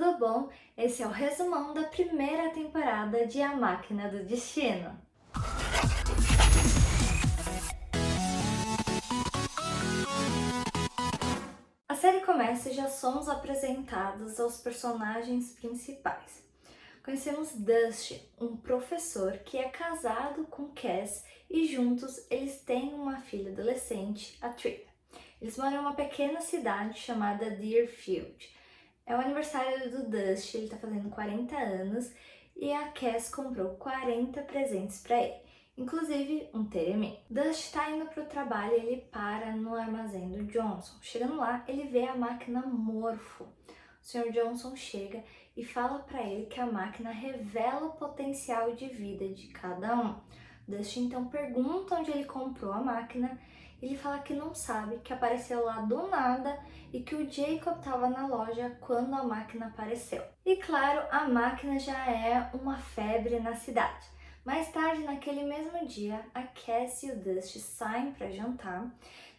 tudo bom? Esse é o resumão da primeira temporada de A Máquina do Destino. A série começa e já somos apresentados aos personagens principais. Conhecemos Dusty, um professor que é casado com Cass e juntos eles têm uma filha adolescente, a Trina. Eles moram em uma pequena cidade chamada Deerfield. É o aniversário do Dusty, ele tá fazendo 40 anos e a Cass comprou 40 presentes para ele, inclusive um teremim. Dusty tá indo pro trabalho e ele para no armazém do Johnson. Chegando lá, ele vê a máquina Morpho. O Sr. Johnson chega e fala para ele que a máquina revela o potencial de vida de cada um. Dusty então pergunta onde ele comprou a máquina. Ele fala que não sabe, que apareceu lá do nada e que o Jacob estava na loja quando a máquina apareceu. E claro, a máquina já é uma febre na cidade. Mais tarde, naquele mesmo dia, a Cass e o Dusty saem para jantar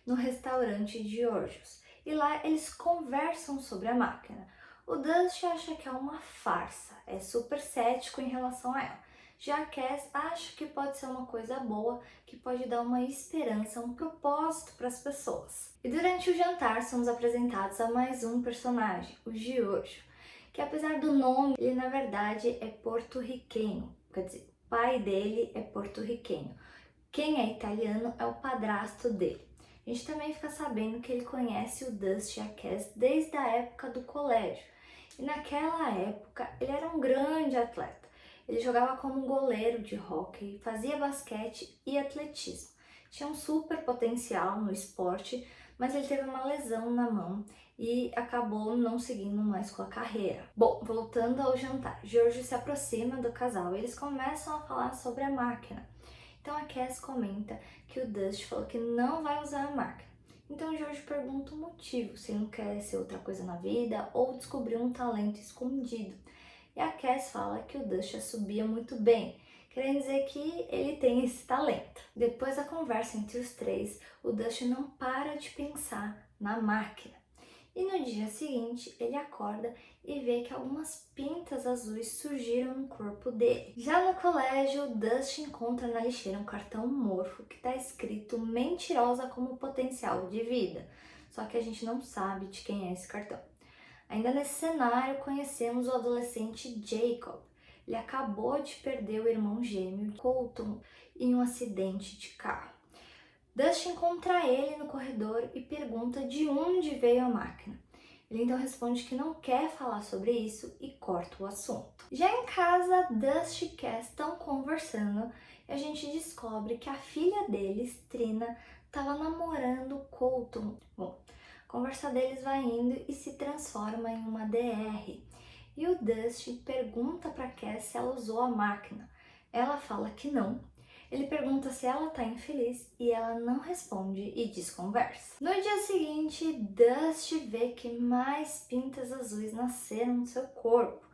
no restaurante George's. E lá eles conversam sobre a máquina. O Dusty acha que é uma farsa, é super cético em relação a ela. Já a Cass acha que pode ser uma coisa boa, que pode dar uma esperança, um propósito para as pessoas. E durante o jantar somos apresentados a mais um personagem, o Giorgio, que apesar do nome, ele na verdade é porto-riquenho, quer dizer, o pai dele é porto-riquenho. Quem é italiano é o padrasto dele. A gente também fica sabendo que ele conhece o Dusty e a Cass desde a época do colégio. E naquela época ele era um grande atleta. Ele jogava como goleiro de hóquei, fazia basquete e atletismo. Tinha um super potencial no esporte, mas ele teve uma lesão na mão e acabou não seguindo mais com a carreira. Bom, voltando ao jantar, George se aproxima do casal e eles começam a falar sobre a máquina. Então a Cass comenta que o Dusty falou que não vai usar a máquina. Então o George pergunta o motivo, se não quer ser outra coisa na vida ou descobrir um talento escondido. E a Cass fala que o Dusty assobia muito bem, querendo dizer que ele tem esse talento. Depois da conversa entre os três, o Dusty não para de pensar na máquina. E no dia seguinte, ele acorda e vê que algumas pintas azuis surgiram no corpo dele. Já no colégio, o Dusty encontra na lixeira um cartão Morpho que está escrito mentirosa como potencial de vida. Só que a gente não sabe de quem é esse cartão. Ainda nesse cenário, conhecemos o adolescente Jacob. Ele acabou de perder o irmão gêmeo, Colton, em um acidente de carro. Dusty encontra ele no corredor e pergunta de onde veio a máquina. Ele então responde que não quer falar sobre isso e corta o assunto. Já em casa, Dusty e Cass estão conversando e a gente descobre que a filha deles, Trina, estava namorando Colton. Bom, a conversa deles vai indo e se transforma em uma DR. E o Dusty pergunta para Cass se ela usou a máquina. Ela fala que não. Ele pergunta se ela tá infeliz e ela não responde e desconversa. No dia seguinte, Dusty vê que mais pintas azuis nasceram no seu corpo.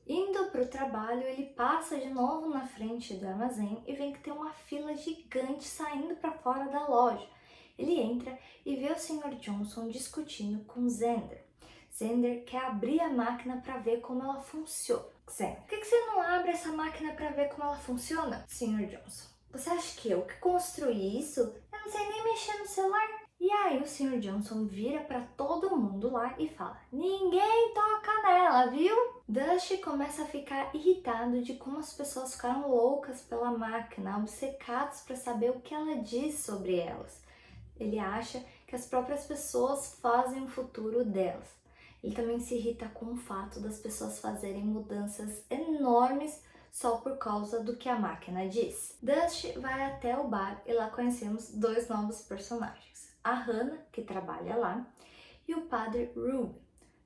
Indo para o trabalho, ele passa de novo na frente do armazém e vê que tem uma fila gigante saindo para fora da loja. Ele entra e vê o Sr. Johnson discutindo com Xander. Xander quer abrir a máquina para ver como ela funciona. Xander, por que você não abre essa máquina para ver como ela funciona? Sr. Johnson, você acha que eu que construí isso? Eu não sei nem mexer no celular. E aí o Sr. Johnson vira para todo mundo lá e fala: ninguém toca nela, viu? Dusty começa a ficar irritado de como as pessoas ficaram loucas pela máquina, obcecados para saber o que ela diz sobre elas. Ele acha que as próprias pessoas fazem o futuro delas. Ele também se irrita com o fato das pessoas fazerem mudanças enormes só por causa do que a máquina diz. Dusty vai até o bar e lá conhecemos dois novos personagens. A Hannah, que trabalha lá, e o padre Ruby.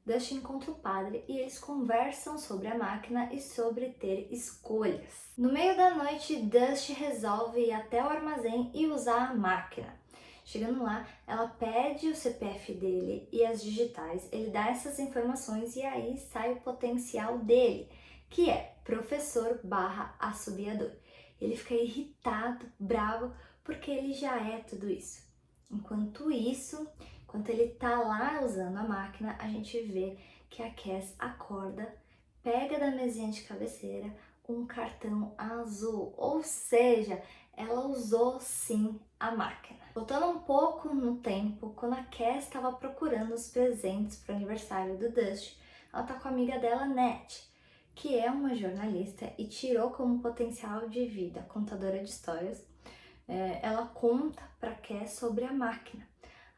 Dusty encontra o padre e eles conversam sobre a máquina e sobre ter escolhas. No meio da noite, Dusty resolve ir até o armazém e usar a máquina. Chegando lá, ela pede o CPF dele e as digitais, ele dá essas informações e aí sai o potencial dele, que é professor/assobiador. Ele fica irritado, bravo, porque ele já é tudo isso. Enquanto ele tá lá usando a máquina, a gente vê que a Cass acorda, pega da mesinha de cabeceira um cartão azul, ou seja, ela usou sim a máquina. Voltando um pouco no tempo, quando a Cass estava procurando os presentes para o aniversário do Dusty, ela tá com a amiga dela, Nat, que é uma jornalista e tirou como potencial de vida contadora de histórias. Ela conta para Cass sobre a máquina.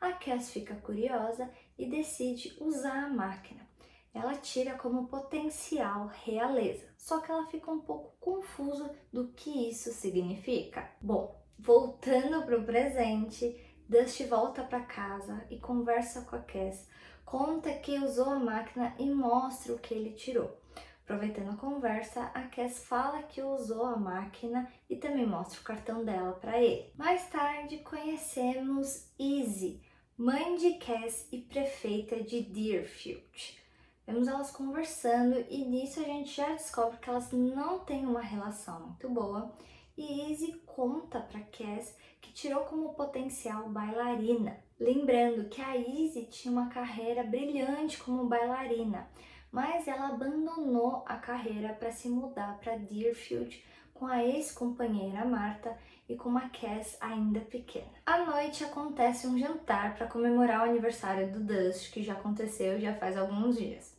A Cass fica curiosa e decide usar a máquina. Ela tira como potencial realeza, só que ela fica um pouco confusa do que isso significa. Bom, voltando para o presente, Dusty volta para casa e conversa com a Cass, conta que usou a máquina e mostra o que ele tirou. Aproveitando a conversa, a Cass fala que usou a máquina e também mostra o cartão dela para ele. Mais tarde, conhecemos Izzy, mãe de Cass e prefeita de Deerfield. Vemos elas conversando e nisso a gente já descobre que elas não têm uma relação muito boa. E Izzy conta para Cass que tirou como potencial bailarina. Lembrando que a Izzy tinha uma carreira brilhante como bailarina, mas ela abandonou a carreira para se mudar para Deerfield com a ex-companheira Marta e com uma Cass ainda pequena. À noite acontece um jantar para comemorar o aniversário do Dusty, que já aconteceu já faz alguns dias.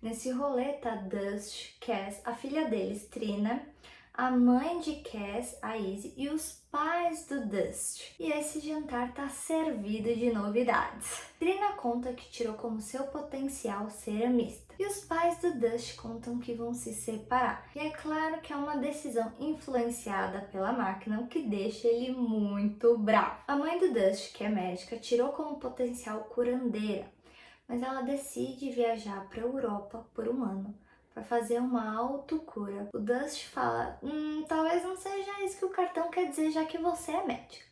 Nesse rolê tá Dusty, Cass, a filha deles, Trina, a mãe de Cass, a Izzy, e os pais do Dusty. E esse jantar tá servido de novidades. Trina conta que tirou como seu potencial ceramista. E os pais do Dusty contam que vão se separar. E é claro que é uma decisão influenciada pela máquina, o que deixa ele muito bravo. A mãe do Dusty, que é médica, tirou como potencial curandeira, mas ela decide viajar para a Europa por um ano para fazer uma autocura. O Dusty fala, talvez não seja isso que o cartão quer dizer, já que você é médica.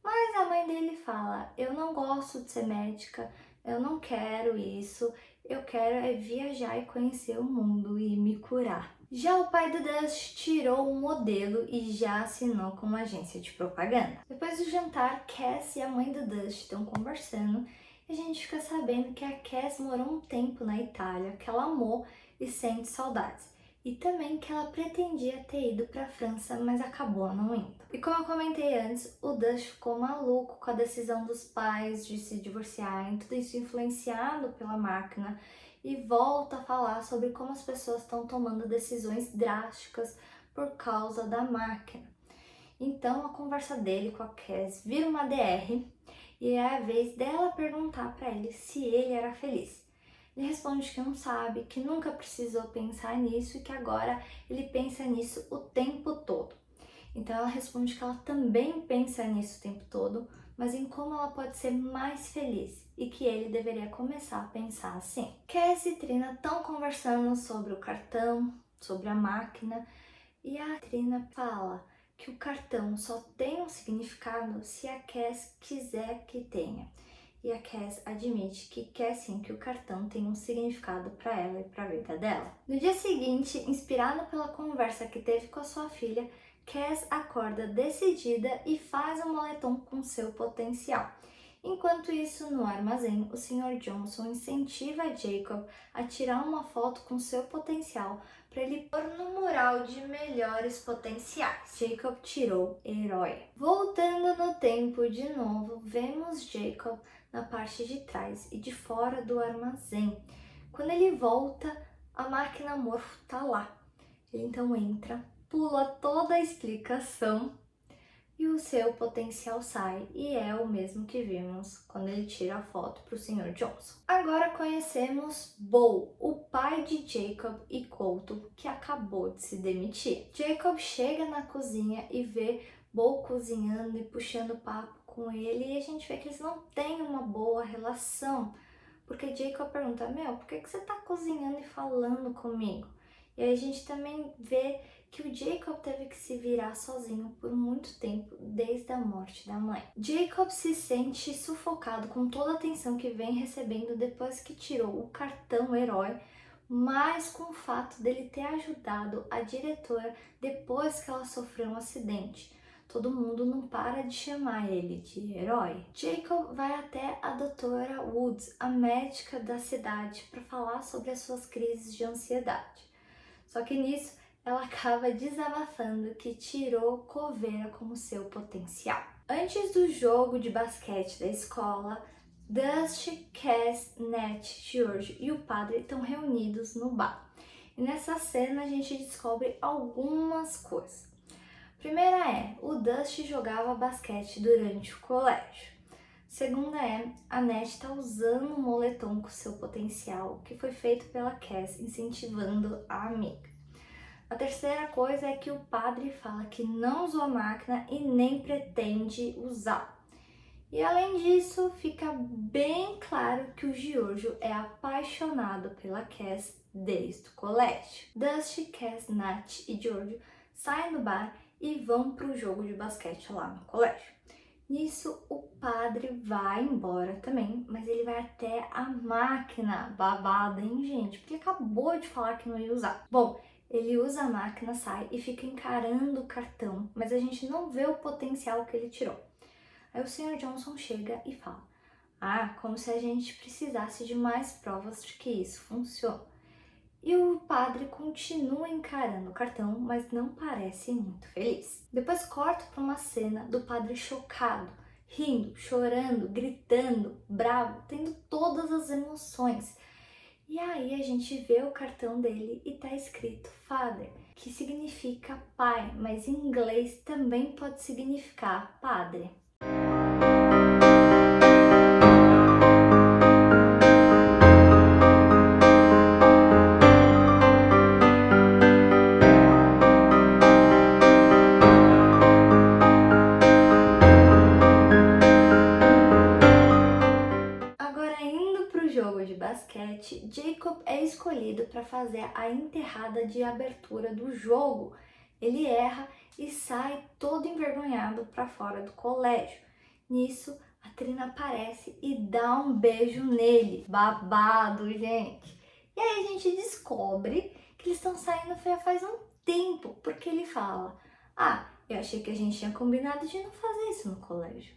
Mas a mãe dele fala, eu não gosto de ser médica, eu não quero isso, eu quero é viajar e conhecer o mundo e me curar. Já o pai do Dusty tirou um modelo e já assinou com uma agência de propaganda. Depois do jantar, Cass e a mãe do Dusty estão conversando e a gente fica sabendo que a Cass morou um tempo na Itália, que ela amou e sente saudades. E também que ela pretendia ter ido para a França, mas acabou não indo. E como eu comentei antes, o Dusty ficou maluco com a decisão dos pais de se divorciarem, tudo isso influenciado pela máquina, e volta a falar sobre como as pessoas estão tomando decisões drásticas por causa da máquina. Então a conversa dele com a Cass vira uma DR e é a vez dela perguntar para ele se ele era feliz. Ele responde que não sabe, que nunca precisou pensar nisso e que agora ele pensa nisso o tempo todo. Então ela responde que ela também pensa nisso o tempo todo, mas em como ela pode ser mais feliz e que ele deveria começar a pensar assim. Cass e Trina estão conversando sobre o cartão, sobre a máquina, e a Trina fala que o cartão só tem um significado se a Cass quiser que tenha. E a Cass admite que quer sim que o cartão tenha um significado para ela e para a vida dela. No dia seguinte, inspirada pela conversa que teve com a sua filha, Cass acorda decidida e faz um moletom com seu potencial. Enquanto isso, no armazém, o Sr. Johnson incentiva Jacob a tirar uma foto com seu potencial para ele pôr no mural de melhores potenciais. Jacob tirou herói. Voltando no tempo de novo, vemos Jacob na parte de trás e de fora do armazém. Quando ele volta, a máquina morfo tá lá. Ele então entra, pula toda a explicação e o seu potencial sai, e é o mesmo que vimos quando ele tira a foto para o Sr. Johnson. Agora conhecemos Bo, o pai de Jacob e Colton, que acabou de se demitir. Jacob chega na cozinha e vê Bo cozinhando e puxando papo com ele, e a gente vê que eles não têm uma boa relação, porque Jacob pergunta, por que você tá cozinhando e falando comigo? E aí a gente também vê que o Jacob teve que se virar sozinho por muito tempo, desde a morte da mãe. Jacob se sente sufocado com toda a atenção que vem recebendo depois que tirou o cartão herói, mas com o fato dele ter ajudado a diretora depois que ela sofreu um acidente. todo mundo não para de chamar ele de herói. Jacob vai até a doutora Woods, a médica da cidade, para falar sobre as suas crises de ansiedade. Só que nisso, ela acaba desabafando que tirou Coveira como seu potencial. Antes do jogo de basquete da escola, Dusty, Cass, Nat, George e o padre estão reunidos no bar. E nessa cena a gente descobre algumas coisas. Primeira é, o Dusty jogava basquete durante o colégio. Segunda é, a Nat está usando o moletom com seu potencial, que foi feito pela Cass, incentivando a amiga. A terceira coisa é que o padre fala que não usou a máquina e nem pretende usar. E além disso, fica bem claro que o Giorgio é apaixonado pela Cass desde o colégio. Dusty, Cass, Nat e Giorgio saem do bar e vão para o jogo de basquete lá no colégio. Nisso, o padre vai embora também, mas ele vai até a máquina. Babada, hein, gente? Porque ele acabou de falar que não ia usar. Bom, ele usa a máquina, sai e fica encarando o cartão, mas a gente não vê o potencial que ele tirou. Aí o Sr. Johnson chega e fala: como se a gente precisasse de mais provas de que isso funciona. E o padre continua encarando o cartão, mas não parece muito feliz. Depois corta para uma cena do padre chocado, rindo, chorando, gritando, bravo, tendo todas as emoções. E aí a gente vê o cartão dele e tá escrito Father, que significa pai, mas em inglês também pode significar padre. Agora, indo para o jogo de basquete, Jacob é escolhido para fazer a enterrada de abertura do jogo. Ele erra e sai todo envergonhado para fora do colégio. Nisso, a Trina aparece e dá um beijo nele. Babado, gente! E aí a gente descobre que eles estão saindo faz um tempo, porque ele fala: eu achei que a gente tinha combinado de não fazer isso no colégio.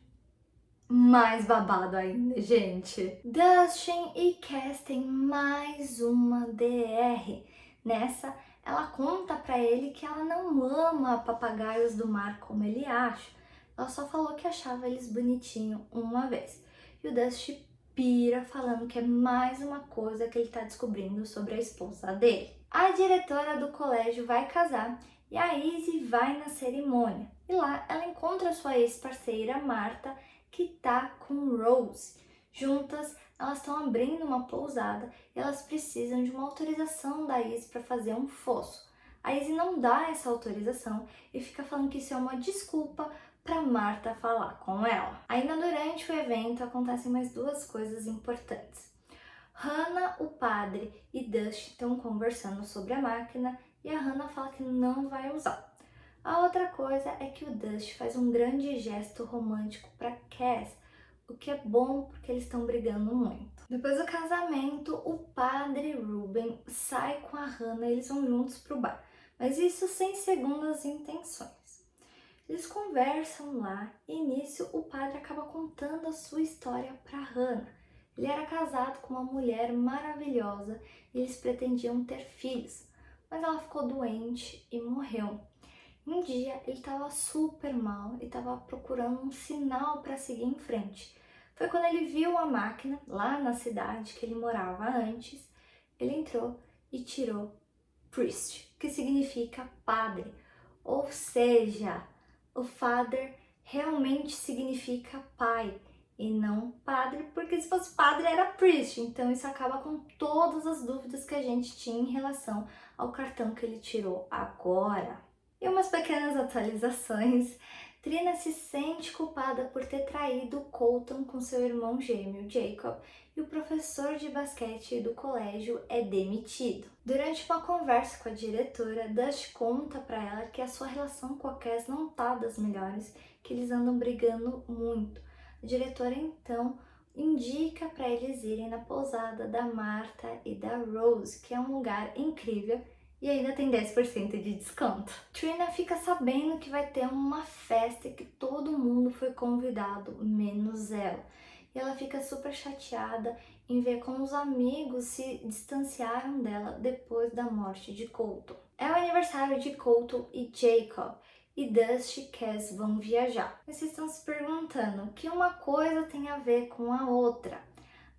Mais babado ainda, gente. Dustin e Cass têm mais uma DR. Nessa, ela conta pra ele que ela não ama papagaios do mar como ele acha. Ela só falou que achava eles bonitinhos uma vez. E o Dustin pira falando que é mais uma coisa que ele tá descobrindo sobre a esposa dele. A diretora do colégio vai casar e a Izzy vai na cerimônia. E lá ela encontra sua ex-parceira Marta, que tá com Rose. Juntas, elas estão abrindo uma pousada e elas precisam de uma autorização da Izzy para fazer um fosso. A Izzy não dá essa autorização e fica falando que isso é uma desculpa para Marta falar com ela. Ainda durante o evento acontecem mais duas coisas importantes. Hannah, o padre e Dusty estão conversando sobre a máquina e a Hannah fala que não vai usar. A outra coisa é que o Dusty faz um grande gesto romântico para Cass, o que é bom porque eles estão brigando muito. Depois do casamento, o padre Ruben sai com a Hannah e eles vão juntos pro bar, mas isso sem segundas intenções. Eles conversam lá e nisso o padre acaba contando a sua história para Hannah. Ele era casado com uma mulher maravilhosa e eles pretendiam ter filhos, mas ela ficou doente e morreu. Um dia ele estava super mal e estava procurando um sinal para seguir em frente. Foi quando ele viu a máquina lá na cidade que ele morava antes. Ele entrou e tirou priest, que significa padre. Ou seja, o father realmente significa pai e não padre, porque se fosse padre era priest. Então isso acaba com todas as dúvidas que a gente tinha em relação ao cartão que ele tirou agora. E umas pequenas atualizações. Trina se sente culpada por ter traído Colton com seu irmão gêmeo, Jacob, e o professor de basquete do colégio é demitido. Durante uma conversa com a diretora, Dusty conta para ela que a sua relação com a Cass não tá das melhores, que eles andam brigando muito. A diretora então indica para eles irem na pousada da Marta e da Rose, que é um lugar incrível, e ainda tem 10% de desconto. Trina fica sabendo que vai ter uma festa e que todo mundo foi convidado, menos ela. E ela fica super chateada em ver como os amigos se distanciaram dela depois da morte de Colton. É o aniversário de Colton e Jacob, e Dusty e Cass vão viajar. Mas vocês estão se perguntando que uma coisa tem a ver com a outra.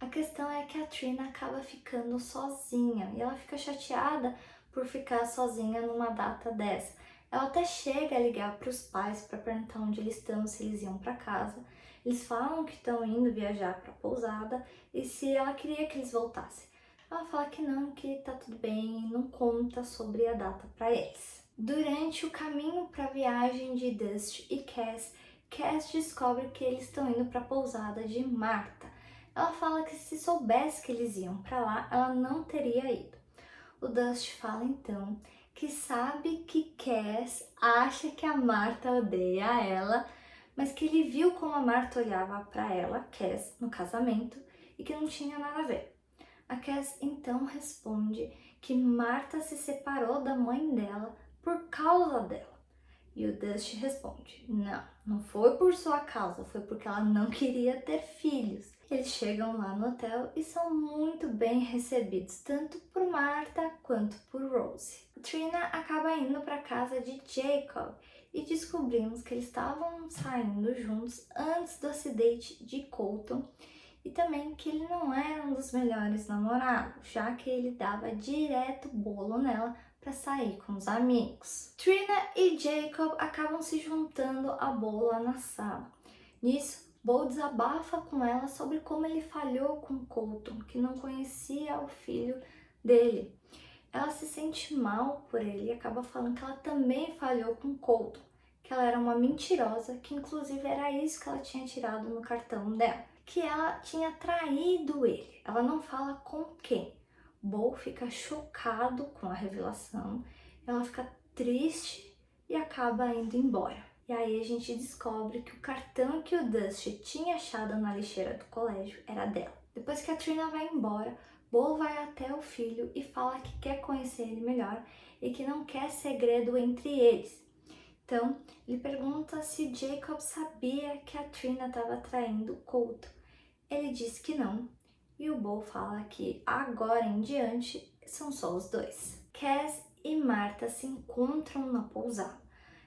A questão é que a Trina acaba ficando sozinha e ela fica chateada por ficar sozinha numa data dessa. Ela até chega a ligar para os pais para perguntar onde eles estão, se eles iam para casa. Eles falam que estão indo viajar para a pousada e se ela queria que eles voltassem. Ela fala que não, que tá tudo bem e não conta sobre a data para eles. Durante o caminho para a viagem de Dusty e Cass descobre que eles estão indo para a pousada de Marta. Ela fala que se soubesse que eles iam para lá, ela não teria ido. O Dusty fala então que sabe que Cass acha que a Marta odeia ela, mas que ele viu como a Marta olhava para ela, Cass, no casamento, e que não tinha nada a ver. A Cass então responde que Marta se separou da mãe dela por causa dela. E o Dusty responde: não foi por sua causa, foi porque ela não queria ter filhos. Eles chegam lá no hotel e são muito bem recebidos, tanto por Marta quanto por Rose. Trina acaba indo para casa de Jacob e descobrimos que eles estavam saindo juntos antes do acidente de Colton e também que ele não era um dos melhores namorados, já que ele dava direto bolo nela para sair com os amigos. Trina e Jacob acabam se juntando a Bo lá na sala. Nisso, Bo desabafa com ela sobre como ele falhou com Colton, que não conhecia o filho dele. Ela se sente mal por ele e acaba falando que ela também falhou com Colton, que ela era uma mentirosa, que inclusive era isso que ela tinha tirado no cartão dela, que ela tinha traído ele. Ela não fala com quem. Bo fica chocado com a revelação, ela fica triste e acaba indo embora. E aí a gente descobre que o cartão que o Dusty tinha achado na lixeira do colégio era dela. Depois que a Trina vai embora, Bo vai até o filho e fala que quer conhecer ele melhor e que não quer segredo entre eles. Então, ele pergunta se Jacob sabia que a Trina estava traindo o Colton. Ele diz que não, e o Bo fala que agora em diante são só os dois. Cass e Marta se encontram na pousada.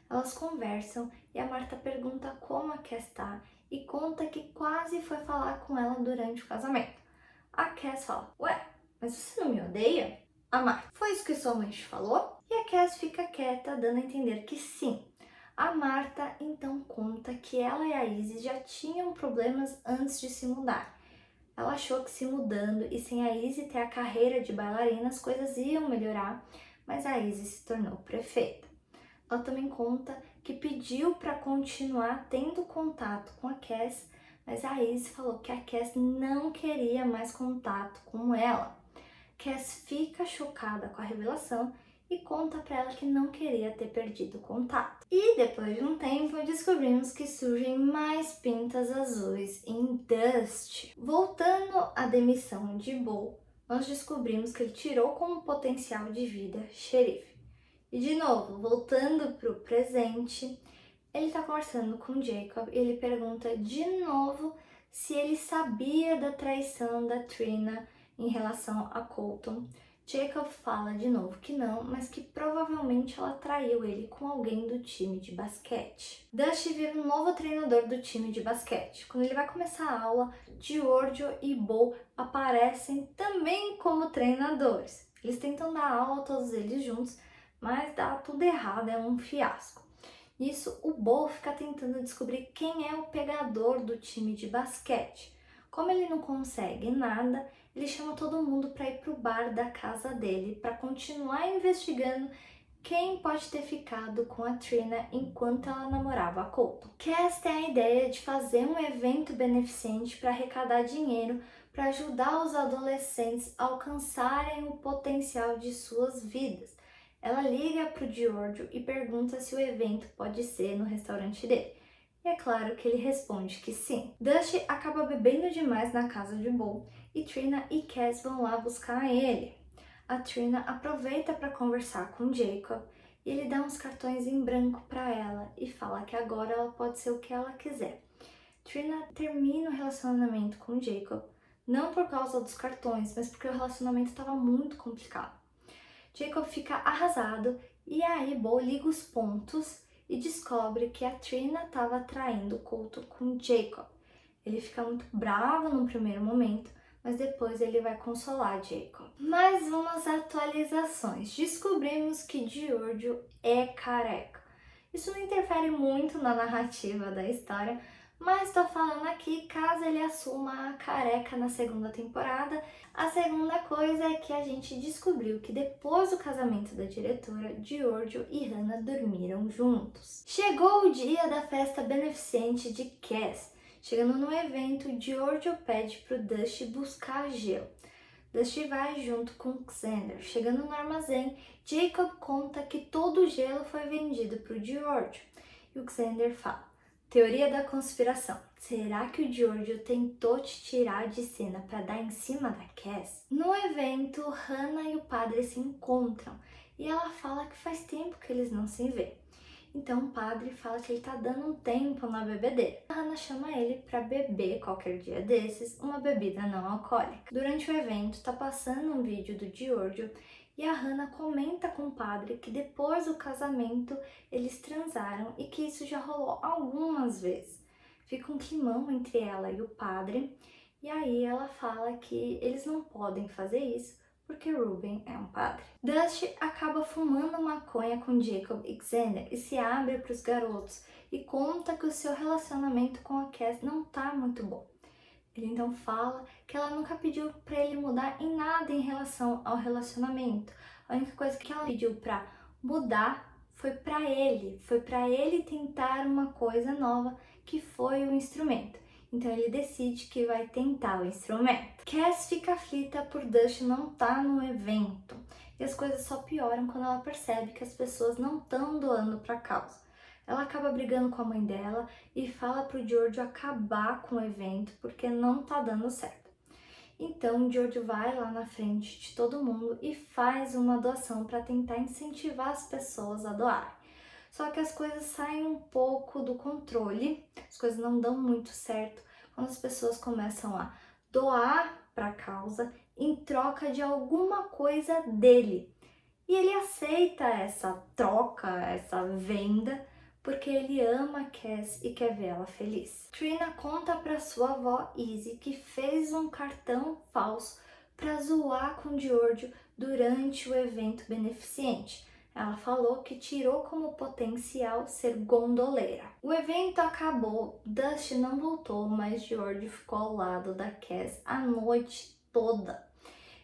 Elas conversam e a Marta pergunta como a Cass tá e conta que quase foi falar com ela durante o casamento. A Cass fala: ué, mas você não me odeia? A Marta: foi isso que sua mãe te falou? E a Cass fica quieta, dando a entender que sim. A Marta então conta que ela e a Izzy já tinham problemas antes de se mudar. Ela achou que se mudando e sem a Izzy ter a carreira de bailarina as coisas iam melhorar, mas a Izzy se tornou prefeita. Ela também conta que pediu para continuar tendo contato com a Cass, mas a Izzy falou que a Cass não queria mais contato com ela. Cass fica chocada com a revelação e conta para ela que não queria ter perdido o contato. E depois de um tempo descobrimos que surgem mais pintas azuis em Dust. Voltando à demissão de Bo, nós descobrimos que ele tirou como potencial de vida xerife. E de novo, voltando para o presente, ele está conversando com Jacob e ele pergunta de novo se ele sabia da traição da Trina em relação a Colton. Jacob fala de novo que não, mas que provavelmente ela traiu ele com alguém do time de basquete. Dusty vira um novo treinador do time de basquete. Quando ele vai começar a aula, Giorgio e Bo aparecem também como treinadores. Eles tentam dar aula todos eles juntos, mas dá tudo errado, é um fiasco. Nisso, o Bo fica tentando descobrir quem é o pegador do time de basquete. Como ele não consegue nada, ele chama todo mundo para ir para o bar da casa dele para continuar investigando quem pode ter ficado com a Trina enquanto ela namorava a Colton. Cass tem a ideia de fazer um evento beneficente para arrecadar dinheiro para ajudar os adolescentes a alcançarem o potencial de suas vidas. Ela liga para o Giorgio e pergunta se o evento pode ser no restaurante dele. E é claro que ele responde que sim. Dusty acaba bebendo demais na casa de Bo e Trina e Cass vão lá buscar ele. a Trina aproveita para conversar com Jacob e ele dá uns cartões em branco para ela e fala que agora ela pode ser o que ela quiser. Trina termina o relacionamento com Jacob, não por causa dos cartões, mas porque o relacionamento estava muito complicado. Jacob fica arrasado e aí Bo liga os pontos e descobre que a Trina estava traindo o Colton com Jacob. Ele fica muito bravo no primeiro momento, mas depois ele vai consolar Jacob. Mais umas atualizações. Descobrimos que Giorgio é careca. Isso não interfere muito na narrativa da história, mas tô falando aqui caso ele assuma a careca na segunda temporada. A segunda coisa é que a gente descobriu que depois do casamento da diretora, Giorgio e Hannah dormiram juntos. Chegou o dia da festa beneficente de Cass. Chegando no evento, Giorgio pede pro Dusty buscar gelo. Dusty vai junto com Xander. Chegando no armazém, Jacob conta que todo o gelo foi vendido pro Giorgio. E o Xander fala: teoria da conspiração. Será que o Giorgio tentou te tirar de cena para dar em cima da Cass? No evento, Hannah e o padre se encontram e ela fala que faz tempo que eles não se vê. Então o padre fala que ele tá dando um tempo na bebedeira. A Hannah chama ele para beber qualquer dia desses uma bebida não alcoólica. Durante o evento, tá passando um vídeo do Giorgio e a Hannah comenta com o padre que depois do casamento eles transaram e que isso já rolou algumas vezes. Fica um climão entre ela e o padre e aí ela fala que eles não podem fazer isso porque Ruben é um padre. Dusty acaba fumando maconha com Jacob e Xander e se abre para os garotos e conta que o seu relacionamento com a Cass não tá muito bom. Ele então fala que ela nunca pediu para ele mudar em nada em relação ao relacionamento. A única coisa que ela pediu para mudar foi para ele tentar uma coisa nova, que foi o instrumento. Então ele decide que vai tentar o instrumento. Cass fica aflita por Dusty não estar no evento. E as coisas só pioram quando ela percebe que as pessoas não estão doando para a causa. Ela acaba brigando com a mãe dela e fala pro Giorgio acabar com o evento porque não tá dando certo. Então o Giorgio vai lá na frente de todo mundo e faz uma doação para tentar incentivar as pessoas a doar. Só que as coisas saem um pouco do controle, as coisas não dão muito certo quando as pessoas começam a doar para a causa em troca de alguma coisa dele. E ele aceita essa troca, essa venda, porque ele ama Cass e quer vê-la feliz. Trina conta para sua avó Izzy que fez um cartão falso para zoar com Giorgio durante o evento beneficente. Ela falou que tirou como potencial ser gondoleira. O evento acabou, Dusty não voltou, mas Giorgio ficou ao lado da Cass a noite toda.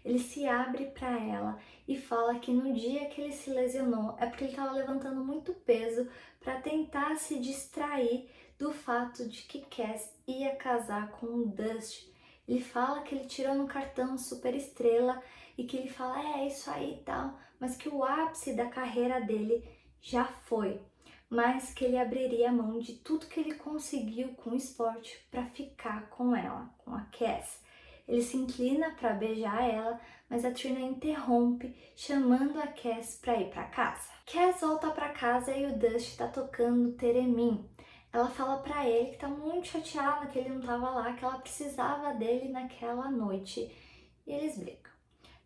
Ele se abre para ela e fala que no dia que ele se lesionou é porque ele estava levantando muito peso para tentar se distrair do fato de que Cass ia casar com o Dusty. Ele fala que ele tirou no cartão super estrela e que ele fala é isso aí e tal, mas que o ápice da carreira dele já foi, mas que ele abriria mão de tudo que ele conseguiu com o esporte para ficar com ela, com a Cass. Ele se inclina para beijar ela, mas a Trina interrompe, chamando a Cass para ir para casa. Cass volta para casa e o Dusty tá tocando Teremin. Ela fala para ele que tá muito chateada que ele não tava lá, que ela precisava dele naquela noite. E eles brigam.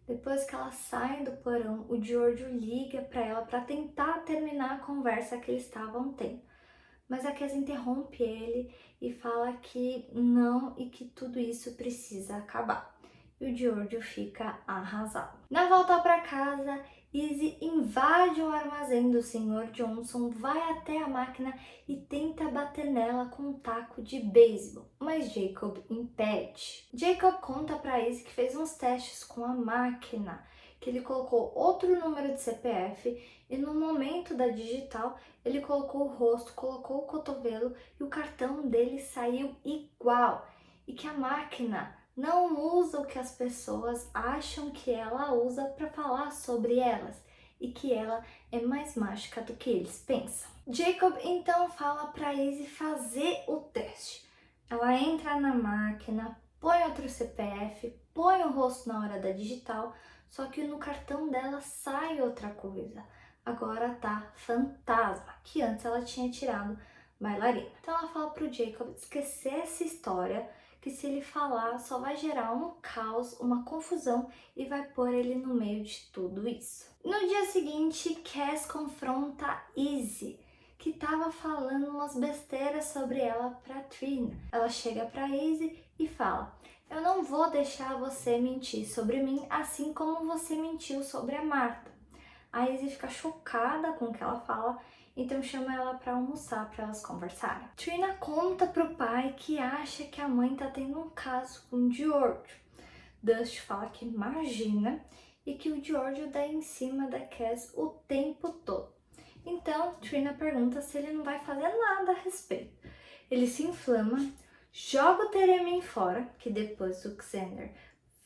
Depois que ela sai do porão, o Giorgio liga para ela para tentar terminar a conversa que eles estavam tendo. Mas a Cass interrompe ele e fala que não e que tudo isso precisa acabar. E o Giorgio fica arrasado. Na volta para casa, Izzy invade o armazém do Sr. Johnson, vai até a máquina e tenta bater nela com um taco de beisebol, mas Jacob impede. Jacob conta para Izzy que fez uns testes com a máquina, que ele colocou outro número de CPF e no momento da digital ele colocou o rosto, colocou o cotovelo e o cartão dele saiu igual. E que a máquina não usa o que as pessoas acham que ela usa para falar sobre elas e que ela é mais mágica do que eles pensam. Jacob então fala para Izzy fazer o teste. Ela entra na máquina, põe outro CPF, põe o rosto na hora da digital, Só que no cartão dela sai outra coisa. Agora tá fantasma, que antes ela tinha tirado bailarina. Então ela fala pro Jacob esquecer essa história, que se ele falar só vai gerar um caos, uma confusão e vai pôr ele no meio de tudo isso. No dia seguinte, Cass confronta Izzy, que tava falando umas besteiras sobre ela pra Trina. Ela chega pra Izzy e fala: eu não vou deixar você mentir sobre mim assim como você mentiu sobre a Marta. A Izzy fica chocada com o que ela fala, então chama ela para almoçar para elas conversarem. Trina conta pro pai que acha que a mãe tá tendo um caso com o Giorgio. Dusty fala que imagina e que o Giorgio dá em cima da Cass o tempo todo. Então Trina pergunta se ele não vai fazer nada a respeito. Ele se inflama, joga o Theremin fora, que depois o Xander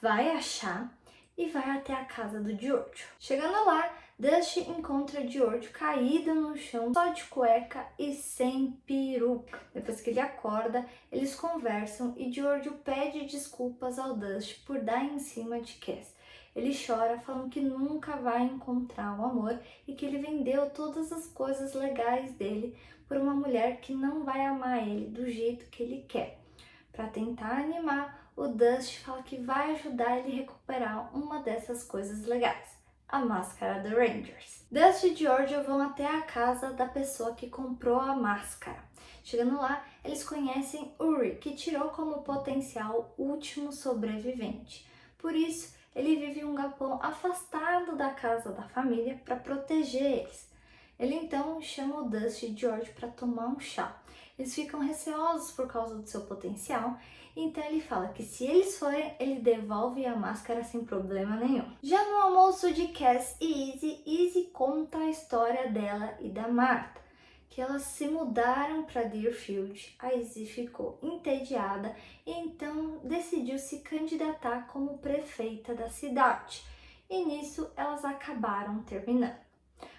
vai achar, e vai até a casa do Giorgio. Chegando lá, Dusty encontra Giorgio caído no chão, só de cueca e sem peruca. Depois que ele acorda, eles conversam e Giorgio pede desculpas ao Dusty por dar em cima de Cass. Ele chora, falando que nunca vai encontrar o amor e que ele vendeu todas as coisas legais dele por uma mulher que não vai amar ele do jeito que ele quer. Para tentar animar, o Dusty fala que vai ajudar ele a recuperar uma dessas coisas legais, a máscara do Rangers. Dusty e Giorgio vão até a casa da pessoa que comprou a máscara. Chegando lá, eles conhecem Uri, que tirou como potencial último sobrevivente. Por isso, ele vive em um galpão afastado da casa da família para proteger eles. Ele então chama o Dusty e Giorgio para tomar um chá. Eles ficam receosos por causa do seu potencial, então ele fala que se eles forem, ele devolve a máscara sem problema nenhum. Já no almoço de Cass e Izzy conta a história dela e da Marta, que elas se mudaram para Deerfield. A Izzy ficou entediada e então decidiu se candidatar como prefeita da cidade. E nisso elas acabaram terminando.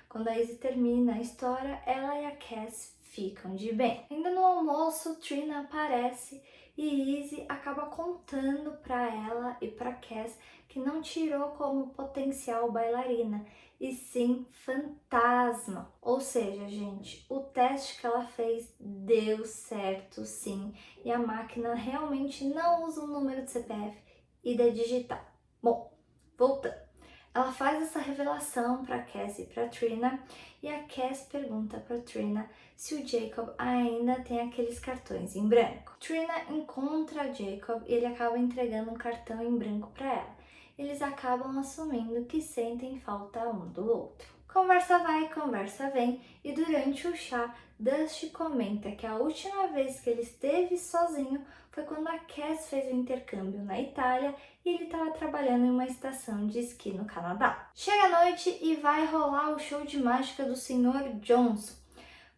Quando a Izzy termina a história, ela e a Cass ficam de bem. Ainda no almoço, Trina aparece e Izzy acaba contando para ela e para Cass que não tirou como potencial bailarina, e sim fantasma. Ou seja, gente, o teste que ela fez deu certo sim, e a máquina realmente não usa o número de CPF e da digital. Bom, voltando. Ela faz essa revelação para Cass e para Trina, e a Cass pergunta para Trina se o Jacob ainda tem aqueles cartões em branco. Trina encontra Jacob e ele acaba entregando um cartão em branco para ela. Eles acabam assumindo que sentem falta um do outro. Conversa vai, conversa vem, e durante o chá, Dusty comenta que a última vez que ele esteve sozinho foi quando a Cass fez o intercâmbio na Itália e ele estava trabalhando em uma estação de esqui no Canadá. Chega a noite e vai rolar o show de mágica do Sr. Johnson.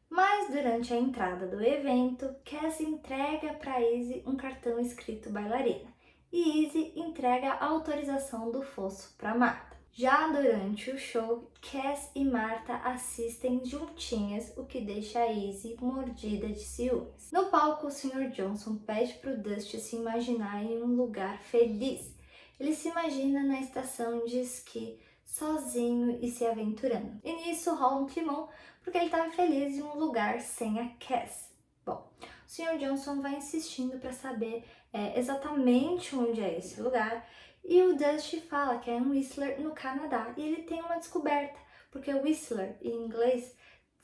Mas durante a entrada do evento, Cass entrega para Izzy um cartão escrito bailarina e Izzy entrega a autorização do fosso para Marta. Já durante o show, Cass e Marta assistem juntinhas, o que deixa a Izzy mordida de ciúmes. No palco, o Sr. Johnson pede para o Dusty se imaginar em um lugar feliz. Ele se imagina na estação de esqui, sozinho e se aventurando. E nisso rola um climão, porque ele estava feliz em um lugar sem a Cass. Bom, o Sr. Johnson vai insistindo para saber exatamente onde é esse lugar, e o Dusty fala que é em Whistler, no Canadá, e ele tem uma descoberta, porque Whistler, em inglês,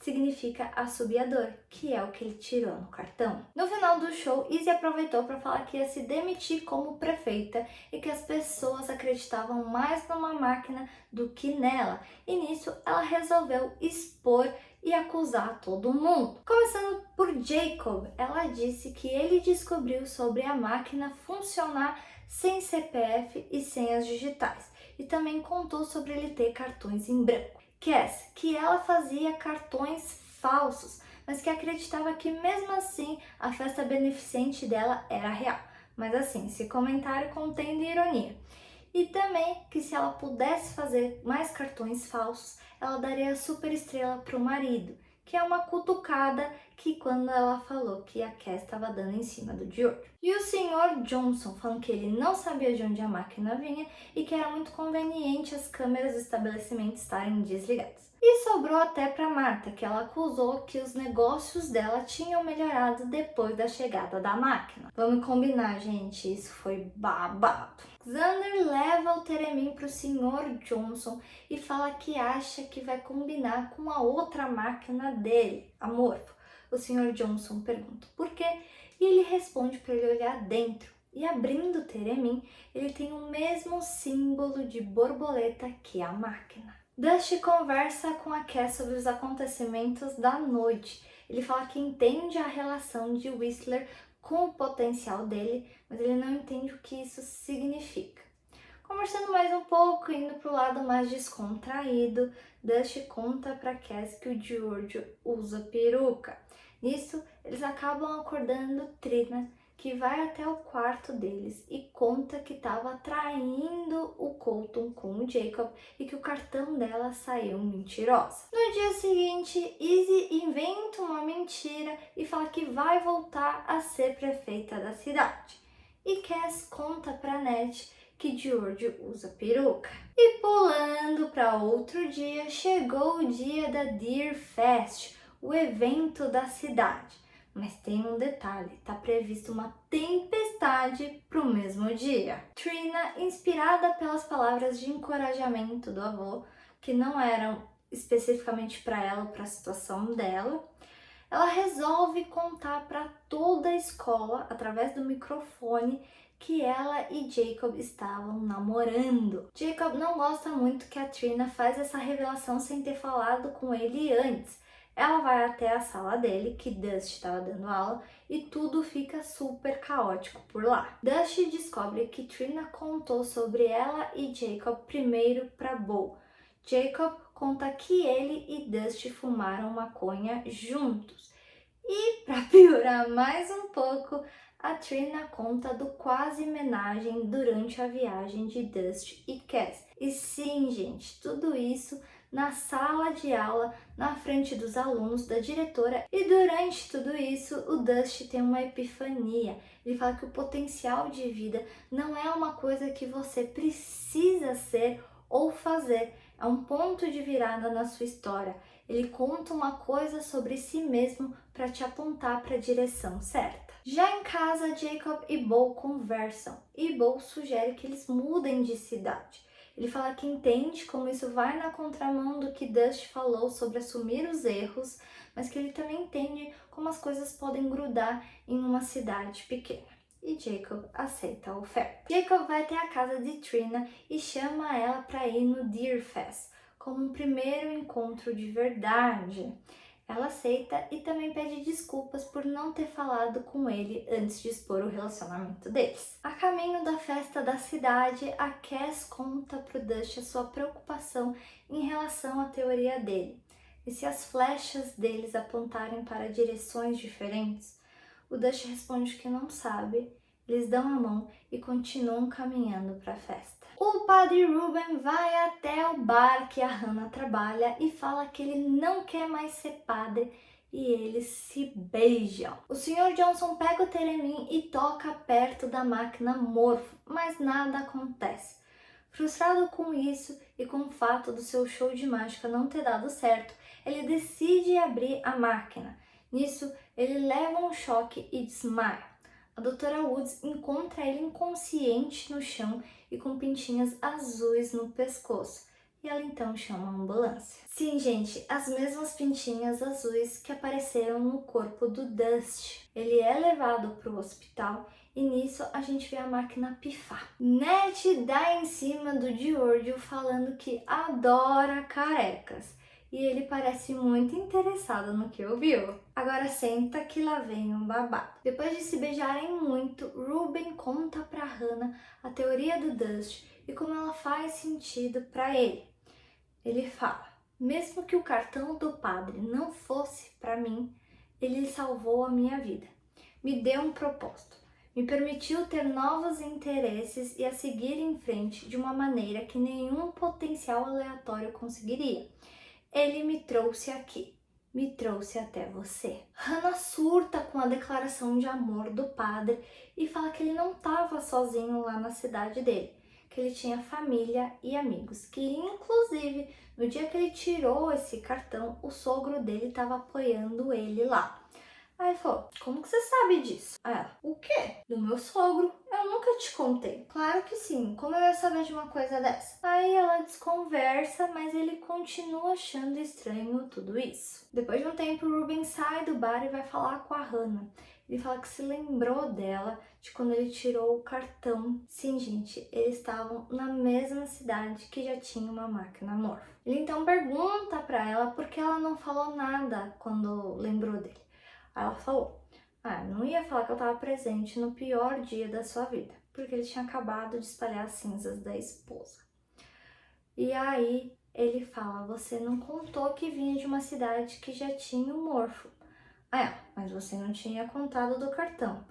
significa assobiador, que é o que ele tirou no cartão. No final do show, Izzy aproveitou para falar que ia se demitir como prefeita e que as pessoas acreditavam mais numa máquina do que nela, e nisso ela resolveu expor e acusar todo mundo. Começando por Jacob, ela disse que ele descobriu sobre a máquina funcionar sem CPF e senhas digitais, e também contou sobre ele ter cartões em branco. Cass, que ela fazia cartões falsos, mas que acreditava que mesmo assim a festa beneficente dela era real. Mas assim, esse comentário contém ironia. E também que se ela pudesse fazer mais cartões falsos, ela daria a super estrela para o marido, que é uma cutucada que quando ela falou que a Cass estava dando em cima do George. E o Sr. Johnson falando que ele não sabia de onde a máquina vinha e que era muito conveniente as câmeras do estabelecimento estarem desligadas. E sobrou até para Martha, que ela acusou que os negócios dela tinham melhorado depois da chegada da máquina. Vamos combinar, gente, isso foi babado. Xander leva o Theremin para o Sr. Johnson e fala que acha que vai combinar com a outra máquina dele, a Morpho. O Sr. Johnson pergunta por quê e ele responde para ele olhar dentro. E abrindo o Theremin, ele tem o mesmo símbolo de borboleta que a máquina. Dusty conversa com a Cass sobre os acontecimentos da noite. Ele fala que entende a relação de Whistler com o potencial dele, mas ele não entende o que isso significa. Conversando mais um pouco, indo para o lado mais descontraído, Dusty conta para Cass que o George usa peruca. Nisso, eles acabam acordando Trina, que vai até o quarto deles e conta que estava traindo o Colton com o Jacob e que o cartão dela saiu mentirosa. No dia seguinte, Izzy inventa uma mentira e fala que vai voltar a ser prefeita da cidade. E Cass conta para Ned que George usa peruca. E pulando para outro dia, chegou o dia da Deer Fest, o evento da cidade. Mas tem um detalhe, está previsto uma tempestade para o mesmo dia. Trina, inspirada pelas palavras de encorajamento do avô, que não eram especificamente para ela ou para a situação dela, ela resolve contar para toda a escola, através do microfone, que ela e Jacob estavam namorando. Jacob não gosta muito que a Trina faz essa revelação sem ter falado com ele antes. Ela vai até a sala dele, que Dusty estava dando aula, e tudo fica super caótico por lá. Dusty descobre que Trina contou sobre ela e Jacob primeiro para Bo. Jacob conta que ele e Dusty fumaram maconha juntos. E para piorar mais um pouco, a Trina conta do quase homenagem durante a viagem de Dusty e Cass. E sim, gente, tudo isso na sala de aula, na frente dos alunos, da diretora. E durante tudo isso, o Dusty tem uma epifania. Ele fala que o potencial de vida não é uma coisa que você precisa ser ou fazer. É um ponto de virada na sua história. Ele conta uma coisa sobre si mesmo para te apontar para a direção certa. Já em casa, Jacob e Bo conversam e Bo sugere que eles mudem de cidade. Ele fala que entende como isso vai na contramão do que Dusty falou sobre assumir os erros, mas que ele também entende como as coisas podem grudar em uma cidade pequena. E Jacob aceita a oferta. Jacob vai até a casa de Trina e chama ela para ir no Deer Fest, como um primeiro encontro de verdade. Ela aceita e também pede desculpas por não ter falado com ele antes de expor o relacionamento deles. A caminho da festa da cidade, a Cass conta pro Dusty a sua preocupação em relação à teoria dele. E se as flechas deles apontarem para direções diferentes, o Dusty responde que não sabe, eles dão a mão e continuam caminhando para a festa. O padre Ruben vai até o bar que a Hannah trabalha e fala que ele não quer mais ser padre e eles se beijam. O Sr. Johnson pega o Theremin e toca perto da máquina Morpho, mas nada acontece. Frustrado com isso e com o fato do seu show de mágica não ter dado certo, ele decide abrir a máquina. Nisso, ele leva um choque e desmaia. A Dra. Woods encontra ele inconsciente no chão e com pintinhas azuis no pescoço. E ela então chama a ambulância. Sim, gente, as mesmas pintinhas azuis que apareceram no corpo do Dusty. Ele é levado para o hospital e nisso a gente vê a máquina pifar. Ned dá em cima do Giorgio falando que adora carecas. E ele parece muito interessado no que ouviu. Agora senta que lá vem um babado. Depois de se beijarem muito, Ruben conta pra Hannah a teoria do Dusty e como ela faz sentido para ele. Ele fala, mesmo que o cartão do padre não fosse para mim, ele salvou a minha vida. Me deu um propósito. Me permitiu ter novos interesses e a seguir em frente de uma maneira que nenhum potencial aleatório conseguiria. Ele me trouxe aqui. me trouxe até você. Hannah surta com a declaração de amor do padre e fala que ele não estava sozinho lá na cidade dele, que ele tinha família e amigos, que inclusive no dia que ele tirou esse cartão, o sogro dele estava apoiando ele lá. Aí ele falou, como que você sabe disso? Aí ela, o quê? Do meu sogro? Eu nunca te contei. Claro que sim, como eu ia saber de uma coisa dessa? Aí ela desconversa, mas ele continua achando estranho tudo isso. Depois de um tempo, o Ruben sai do bar e vai falar com a Hannah. Ele fala que se lembrou dela de quando ele tirou o cartão. Sim, gente, eles estavam na mesma cidade que já tinha uma máquina morfa. Ele então pergunta pra ela por que ela não falou nada quando lembrou dele. Aí ela falou, não ia falar que eu estava presente no pior dia da sua vida, porque ele tinha acabado de espalhar as cinzas da esposa. E aí ele fala, você não contou que vinha de uma cidade que já tinha um morfo. Aí ela, mas você não tinha contado do cartão.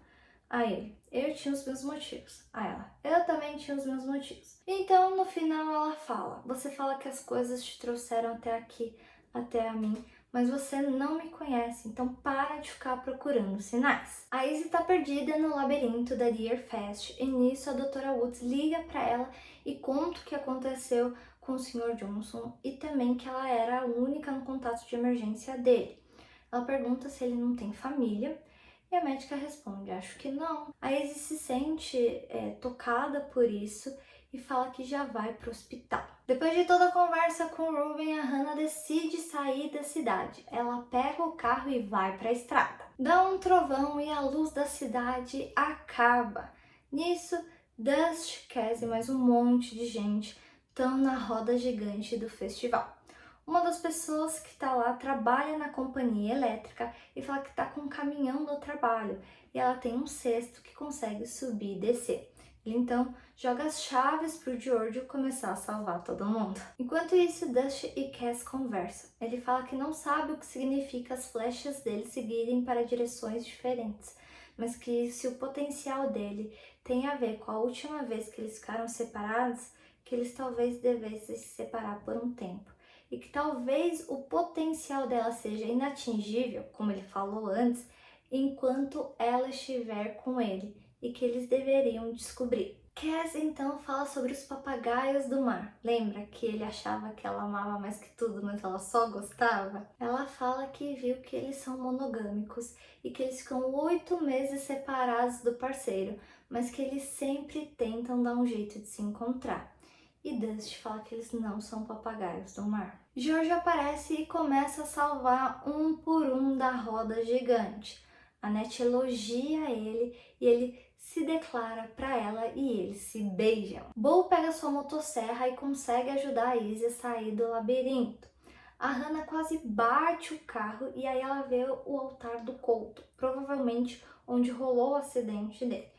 Aí ele, eu tinha os meus motivos. Aí ela, eu também tinha os meus motivos. Então no final ela fala, você fala que as coisas te trouxeram até aqui, até a mim, mas você não me conhece, então para de ficar procurando sinais. A Izzy tá perdida no labirinto da Deer Fest e nisso a Dra. Woods liga para ela e conta o que aconteceu com o Sr. Johnson e também que ela era a única no contato de emergência dele. Ela pergunta se ele não tem família e a médica responde, acho que não. A Izzy se sente tocada por isso e fala que já vai para o hospital. Depois de toda a conversa com o Ruben, a Hannah decide sair da cidade. Ela pega o carro e vai para a estrada. Dá um trovão e a luz da cidade acaba. Nisso, Dust, Cass e mais um monte de gente estão na roda gigante do festival. Uma das pessoas que está lá trabalha na companhia elétrica e fala que está com um caminhão do trabalho e ela tem um cesto que consegue subir e descer. Ele então joga as chaves para o Giorgio começar a salvar todo mundo. Enquanto isso, Dust e Cass conversam. Ele fala que não sabe o que significa as flechas dele seguirem para direções diferentes, mas que se o potencial dele tem a ver com a última vez que eles ficaram separados, que eles talvez devessem se separar por um tempo. E que talvez o potencial dela seja inatingível, como ele falou antes, enquanto ela estiver com ele, e que eles deveriam descobrir. Cass então fala sobre os papagaios do mar. Lembra que ele achava que ela amava mais que tudo, mas ela só gostava? Ela fala que viu que eles são monogâmicos e que eles ficam 8 meses separados do parceiro, mas que eles sempre tentam dar um jeito de se encontrar. E Dust fala que eles não são papagaios do mar. George aparece e começa a salvar um por um da roda gigante. A Annette elogia ele e ele se declara para ela e eles se beijam. Bo pega sua motosserra e consegue ajudar a Izzy a sair do labirinto. A Hannah quase bate o carro e aí ela vê o altar do Colton, provavelmente onde rolou o acidente dele.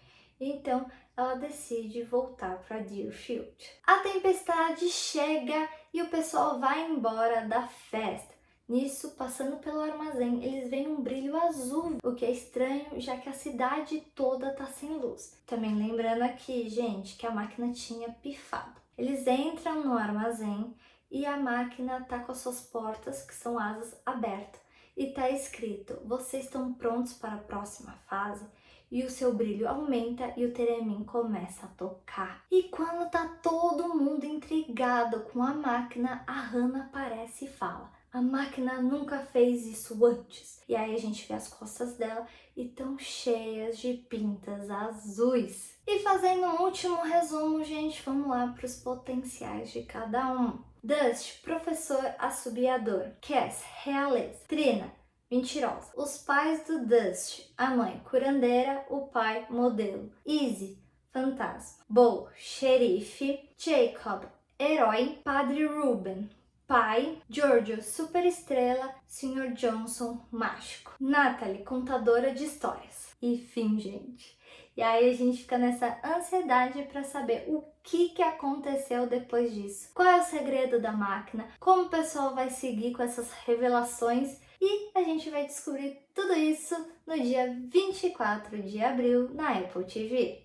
Então ela decide voltar para Deerfield. A tempestade chega e o pessoal vai embora da festa. Nisso, passando pelo armazém, eles veem um brilho azul, o que é estranho, já que a cidade toda tá sem luz. Também lembrando aqui, gente, que a máquina tinha pifado. Eles entram no armazém e a máquina tá com as suas portas, que são asas, abertas. E tá escrito, vocês estão prontos para a próxima fase? E o seu brilho aumenta e o Theremin começa a tocar. E quando tá todo mundo intrigado com a máquina, a Hannah aparece e fala, a máquina nunca fez isso antes. E aí a gente vê as costas dela e tão cheias de pintas azuis. E fazendo um último resumo, gente, vamos lá para os potenciais de cada um. Dust, professor assobiador. Cass, realeza. Trina, mentirosa. Os pais do Dust, a mãe curandeira, o pai modelo. Izzy, fantasma. Bo, xerife. Jacob, herói. Padre Ruben, pai. Giorgio, superestrela. Sr. Johnson, mágico. Natalie, contadora de histórias. E fim, gente. E aí a gente fica nessa ansiedade para saber o que aconteceu depois disso. Qual é o segredo da máquina? Como o pessoal vai seguir com essas revelações? E a gente vai descobrir tudo isso no dia 24 de abril na Apple TV.